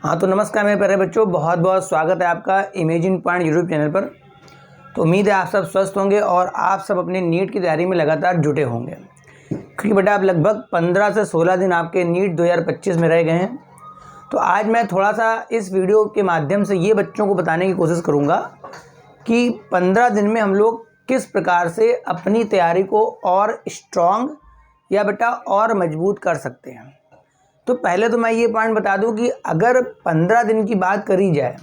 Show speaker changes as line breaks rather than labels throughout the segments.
हाँ तो नमस्कार मेरे प्यारे बच्चों, बहुत बहुत स्वागत है आपका इमेजिन पॉइंट यूट्यूब चैनल पर। तो उम्मीद है आप सब स्वस्थ होंगे और आप सब अपने नीट की तैयारी में लगातार जुटे होंगे, क्योंकि बेटा आप लगभग 15 से 16 दिन आपके नीट 2025 में रह गए हैं। तो आज मैं थोड़ा सा इस वीडियो के माध्यम से ये बच्चों को बताने की कोशिश करूँगा कि 15 दिन में हम लोग किस प्रकार से अपनी तैयारी को और स्ट्रॉन्ग या बेटा और मजबूत कर सकते हैं। तो पहले तो मैं ये पॉइंट बता दूं कि अगर 15 दिन की बात करी जाए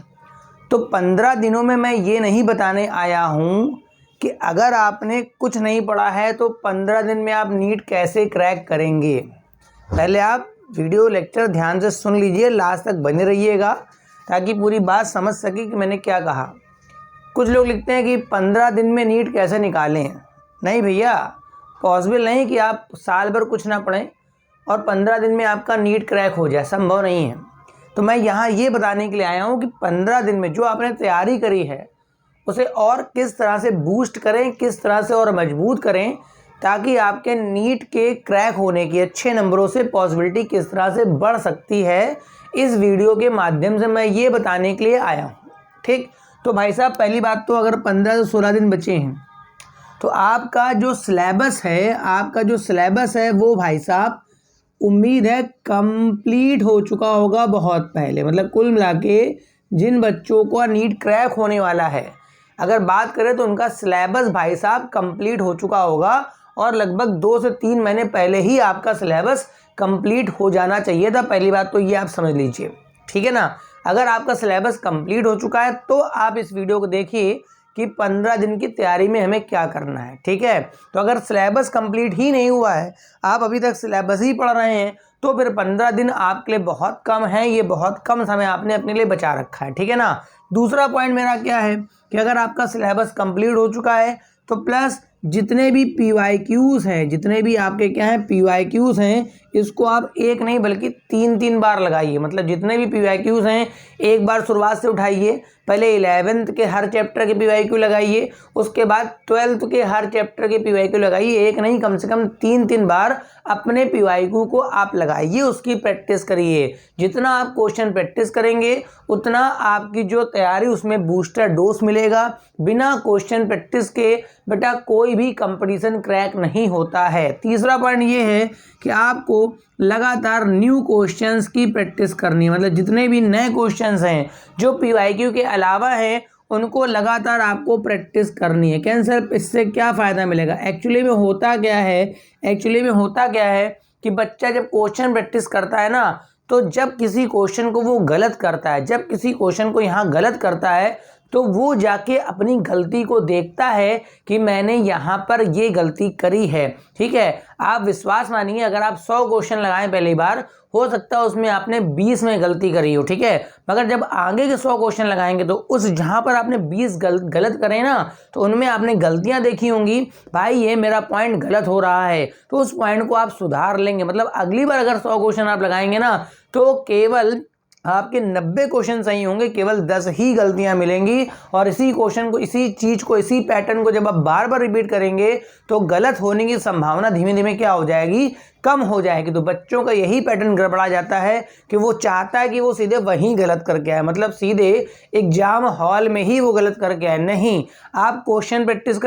तो 15 दिनों में मैं ये नहीं बताने आया हूँ कि अगर आपने कुछ नहीं पढ़ा है तो 15 दिन में आप नीट कैसे क्रैक करेंगे। पहले आप वीडियो लेक्चर ध्यान से सुन लीजिए, लास्ट तक बने रहिएगा ताकि पूरी बात समझ सके कि मैंने क्या कहा। कुछ लोग लिखते हैं कि 15 दिन में नीट कैसे निकालें। नहीं भैया, पॉसिबल नहीं कि आप साल भर कुछ ना पढ़ें और 15 दिन में आपका नीट क्रैक हो जाए, संभव नहीं है। तो मैं यहाँ ये बताने के लिए आया हूँ कि 15 दिन में जो आपने तैयारी करी है उसे और किस तरह से बूस्ट करें, किस तरह से और मजबूत करें, ताकि आपके नीट के क्रैक होने की अच्छे नंबरों से पॉसिबिलिटी किस तरह से बढ़ सकती है। इस वीडियो के माध्यम से मैं ये बताने के लिए आया हूँ। ठीक, तो भाई साहब पहली बात तो अगर 15 से 16 दिन बचे हैं तो आपका जो सिलेबस है वो भाई साहब उम्मीद है कंप्लीट हो चुका होगा बहुत पहले। मतलब कुल मिला के जिन बच्चों को नीट क्रैक होने वाला है, अगर बात करें तो उनका सिलेबस भाई साहब कंप्लीट हो चुका होगा और लगभग 2 से 3 महीने पहले ही आपका सिलेबस कंप्लीट हो जाना चाहिए था। पहली बात तो ये आप समझ लीजिए, ठीक है ना। अगर आपका सिलेबस कंप्लीट हो चुका है तो आप इस वीडियो को देखिए कि 15 दिन की तैयारी में हमें क्या करना है, ठीक है। तो अगर सिलेबस कंप्लीट ही नहीं हुआ है, आप अभी तक सिलेबस ही पढ़ रहे हैं, तो फिर 15 दिन आपके लिए बहुत कम है। ये बहुत कम समय आपने अपने लिए बचा रखा है, ठीक है ना। दूसरा पॉइंट मेरा क्या है कि अगर आपका सिलेबस कंप्लीट हो चुका है तो प्लस जितने भी PYQs हैं, जितने भी आपके क्या हैं PYQs हैं, इसको आप एक नहीं बल्कि 3 बार लगाइए। मतलब जितने भी PYQs हैं एक बार शुरुआत से उठाइए। पहले 11th के हर चैप्टर के PYQ लगाइए, उसके बाद 12th के हर चैप्टर के PYQ लगाइए। एक नहीं, कम से कम 3 बार अपने PYQ को आप लगाइए, उसकी प्रैक्टिस करिए। जितना आप क्वेश्चन प्रैक्टिस करेंगे उतना आपकी जो तैयारी उसमें बूस्टर डोज मिलेगा। बिना क्वेश्चन प्रैक्टिस के बेटा कोई भी कंपटीशन क्रैक नहीं होता है। तीसरा पॉइंट ये है कि आपको लगातार न्यू क्वेश्चंस की प्रैक्टिस करनी है। मतलब जितने भी नए क्वेश्चंस हैं जो PYQ के अलावा हैं उनको लगातार आपको प्रैक्टिस करनी है। कैंसर इससे क्या फ़ायदा मिलेगा? एक्चुअली में होता क्या है कि बच्चा जब क्वेश्चन प्रैक्टिस करता है ना, तो जब किसी क्वेश्चन को वो गलत करता है, जब किसी क्वेश्चन को यहाँ गलत करता है तो वो जाके अपनी गलती को देखता है कि मैंने यहाँ पर ये गलती करी है, ठीक है। आप विश्वास मानिए, अगर आप 100 क्वेश्चन लगाएं पहली बार, हो सकता है उसमें आपने 20 में गलती करी हो, ठीक है। मगर जब आगे के 100 क्वेश्चन लगाएंगे तो उस जहाँ पर आपने 20 गलत करे ना, तो उनमें आपने गलतियाँ देखी होंगी, भाई ये मेरा पॉइंट गलत हो रहा है, तो उस पॉइंट को आप सुधार लेंगे। मतलब अगली बार अगर 100 क्वेश्चन आप लगाएंगे ना, तो केवल आपके 90 क्वेश्चन सही होंगे, केवल 10 ही गलतियां मिलेंगी। और इसी क्वेश्चन को, इसी चीज़ को, इसी पैटर्न को जब आप बार बार रिपीट करेंगे तो गलत होने की संभावना धीमे धीमे क्या हो जाएगी, कम हो जाएगी। तो बच्चों का यही पैटर्न गड़बड़ा जाता है कि वो चाहता है कि वो सीधे वहीं गलत करके आए, मतलब सीधे एग्जाम हॉल में ही वो गलत करके आए। नहीं, आप क्वेश्चन प्रैक्टिस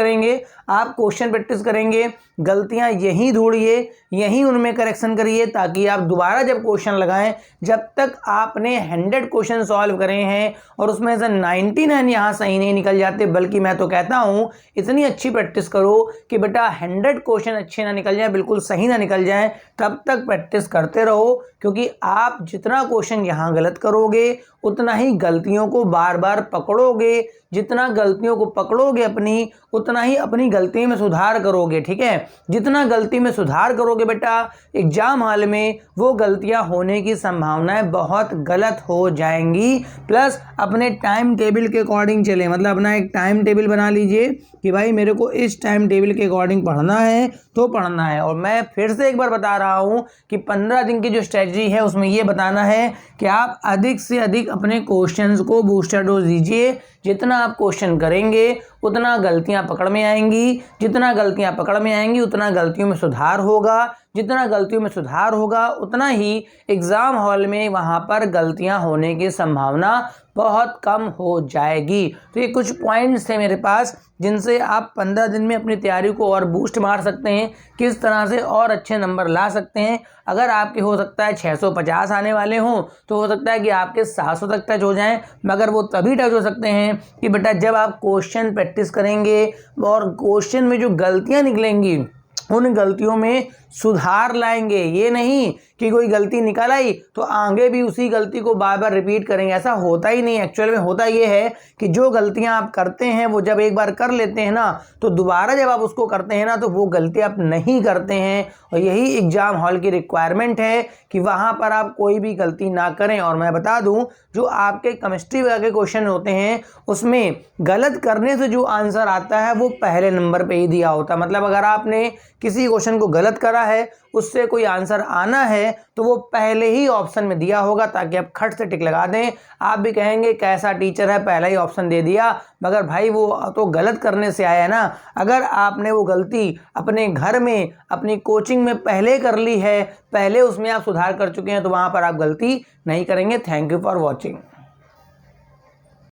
करेंगे, गलतियां यहीं ढूंढिए, यहीं उनमें करेक्शन करिए, ताकि आप दोबारा जब क्वेश्चन लगाएं, जब तक आपने 100 क्वेश्चन सॉल्व करे हैं और उसमें से 99 यहाँ सही नहीं निकल जाते, बल्कि मैं तो कहता हूँ इतनी अच्छी प्रैक्टिस करो कि बेटा 100 क्वेश्चन अच्छे ना निकल जाए, बिल्कुल सही ना निकल जाए, तब तक प्रैक्टिस करते रहो। क्योंकि आप जितना क्वेश्चन यहाँ गलत करोगे उतना ही गलतियों को बार बार पकड़ोगे। जितना गलतियों को पकड़ोगे अपनी, उतना ही अपनी गलती में सुधार करोगे, ठीक है। जितना गलती में सुधार करोगे बेटा, एग्जाम हॉल में वो गलतियां होने की संभावनाएं बहुत गलत हो जाएंगी। प्लस अपने टाइम टेबल के अकॉर्डिंग चले। मतलब अपना एक टाइम टेबल बना लीजिए कि भाई मेरे को इस टाइम टेबल के अकॉर्डिंग पढ़ना है तो पढ़ना है। और मैं फिर से एक बार बता रहा हूँ कि 15 दिन की जो स्ट्रेटजी है उसमें ये बताना है कि आप अधिक से अधिक अपने क्वेश्चंस को बूस्टर डोज दीजिए। जितना आप क्वेश्चन करेंगे उतना गलतियां पकड़ में आएंगी। जितना गलतियां पकड़ में आएंगी उतना गलतियों में सुधार होगा। जितना गलतियों में सुधार होगा उतना ही एग्ज़ाम हॉल में वहाँ पर गलतियाँ होने की संभावना बहुत कम हो जाएगी। तो ये कुछ पॉइंट्स थे मेरे पास जिनसे आप 15 दिन में अपनी तैयारी को और बूस्ट मार सकते हैं, किस तरह से और अच्छे नंबर ला सकते हैं। अगर आपके हो सकता है 650 आने वाले हों तो हो सकता है कि आपके 700 तक टच हो जाएं, मगर वो तभी टच हो सकते हैं कि बेटा जब आप क्वेश्चन प्रैक्टिस करेंगे और क्वेश्चन में जो गलतियाँ निकलेंगी उन गलतियों में सुधार लाएंगे। ये नहीं कि कोई गलती निकल आई तो आगे भी उसी गलती को बार बार रिपीट करेंगे, ऐसा होता ही नहीं। एक्चुअल में होता ये है कि जो गलतियां आप करते हैं वो जब एक बार कर लेते हैं ना तो दोबारा जब आप उसको करते हैं ना तो वो गलती आप नहीं करते हैं। और यही एग्ज़ाम हॉल की रिक्वायरमेंट है कि वहाँ पर आप कोई भी गलती ना करें। और मैं बता दूँ, जो आपके केमिस्ट्री वगैरह के क्वेश्चन होते हैं उसमें गलत करने से जो आंसर आता है वो पहले नंबर पर ही दिया होता है। मतलब अगर आपने किसी क्वेश्चन को गलत करा है, उससे कोई आंसर आना है तो वो पहले ही ऑप्शन में दिया होगा, ताकि आप खट से टिक लगा दें। आप भी कहेंगे कैसा टीचर है, पहला ही ऑप्शन दे दिया। मगर भाई वो तो गलत करने से आया है ना। अगर आपने वो गलती अपने घर में अपनी कोचिंग में पहले कर ली है, पहले उसमें आप सुधार कर चुके हैं, तो वहाँ पर आप गलती नहीं करेंगे। Thank you for watching.